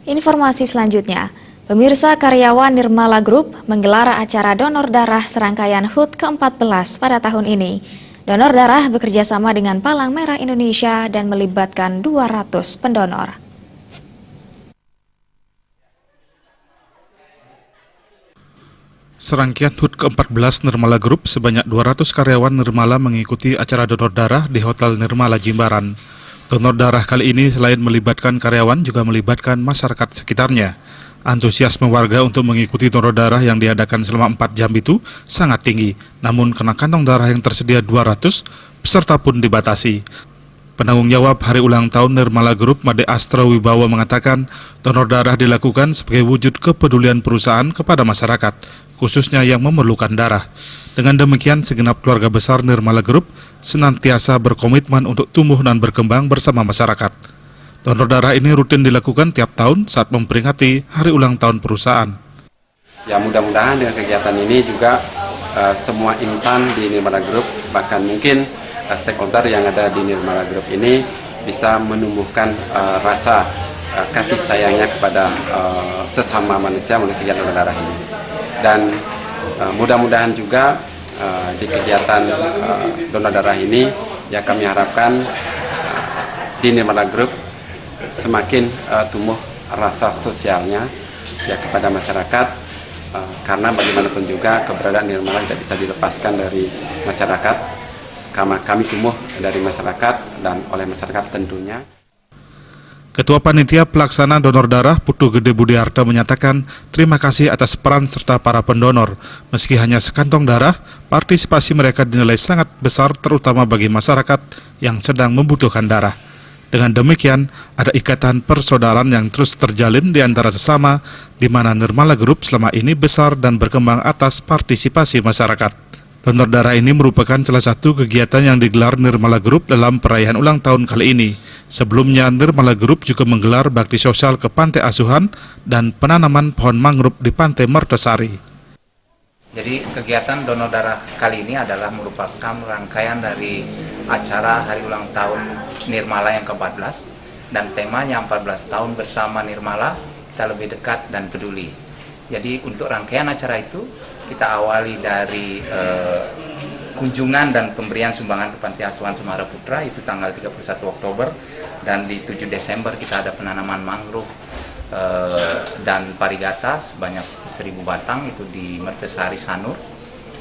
Informasi selanjutnya, pemirsa karyawan Nirmala Group menggelar acara donor darah serangkaian HUT ke-14 pada tahun ini. Donor darah bekerja sama dengan Palang Merah Indonesia dan melibatkan 200 pendonor. Serangkaian HUT ke-14 Nirmala Group sebanyak 200 karyawan Nirmala mengikuti acara donor darah di Hotel Nirmala Jimbaran. Donor darah kali ini selain melibatkan karyawan juga melibatkan masyarakat sekitarnya. Antusiasme warga untuk mengikuti donor darah yang diadakan selama 4 jam itu sangat tinggi. Namun karena kantong darah yang tersedia 200, peserta pun dibatasi. Penanggung jawab Hari Ulang Tahun Nirmala Group, Made Astra Wibawa mengatakan donor darah dilakukan sebagai wujud kepedulian perusahaan kepada masyarakat, khususnya yang memerlukan darah. Dengan demikian, segenap keluarga besar Nirmala Group senantiasa berkomitmen untuk tumbuh dan berkembang bersama masyarakat. Donor darah ini rutin dilakukan tiap tahun saat memperingati Hari Ulang Tahun perusahaan. Ya, mudah-mudahan dengan kegiatan ini juga semua insan di Nirmala Group, bahkan mungkin stakeholder yang ada di Nirmala Group ini bisa menumbuhkan rasa kasih sayangnya kepada sesama manusia melalui kegiatan donor darah ini. Dan mudah-mudahan juga di kegiatan donor darah ini ya kami harapkan di Nirmala Group semakin tumbuh rasa sosialnya ya kepada masyarakat, karena bagaimanapun juga keberadaan Nirmala tidak bisa dilepaskan dari masyarakat, karena kami tumbuh dari masyarakat dan oleh masyarakat tentunya. Ketua Panitia Pelaksana Donor Darah Putu Gede Budiarto menyatakan terima kasih atas peran serta para pendonor. Meski hanya sekantong darah, partisipasi mereka dinilai sangat besar terutama bagi masyarakat yang sedang membutuhkan darah. Dengan demikian, ada ikatan persaudaraan yang terus terjalin di antara sesama, di mana Nirmala Group selama ini besar dan berkembang atas partisipasi masyarakat. Donor darah ini merupakan salah satu kegiatan yang digelar Nirmala Group dalam perayaan ulang tahun kali ini. Sebelumnya, Nirmala Group juga menggelar bakti sosial ke pantai asuhan dan penanaman pohon mangrove di Pantai Mertosari. Jadi kegiatan donor darah kali ini adalah merupakan rangkaian dari acara Hari Ulang Tahun Nirmala yang ke-14 dan temanya 14 tahun bersama Nirmala, kita lebih dekat dan peduli. Jadi untuk rangkaian acara itu kita awali dari kunjungan dan pemberian sumbangan ke Panti Asuhan Sumara Putra itu tanggal 31 Oktober, dan di 7 Desember kita ada penanaman mangrove dan parigata sebanyak 1000 batang itu di Mertosari Sanur,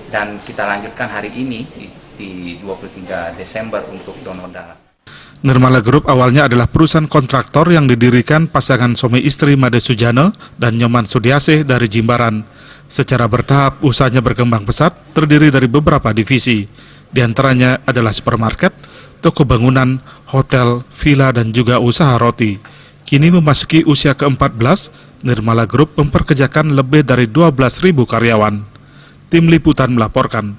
dan kita lanjutkan hari ini di 23 Desember untuk donor darah. Nirmala Group awalnya adalah perusahaan kontraktor yang didirikan pasangan suami istri Made Sujana dan Nyoman Sudiasih dari Jimbaran. Secara bertahap, usahanya berkembang pesat, terdiri dari beberapa divisi. Di antaranya adalah supermarket, toko bangunan, hotel, villa, dan juga usaha roti. Kini memasuki usia ke-14, Nirmala Group memperkerjakan lebih dari 12.000 karyawan. Tim Liputan melaporkan.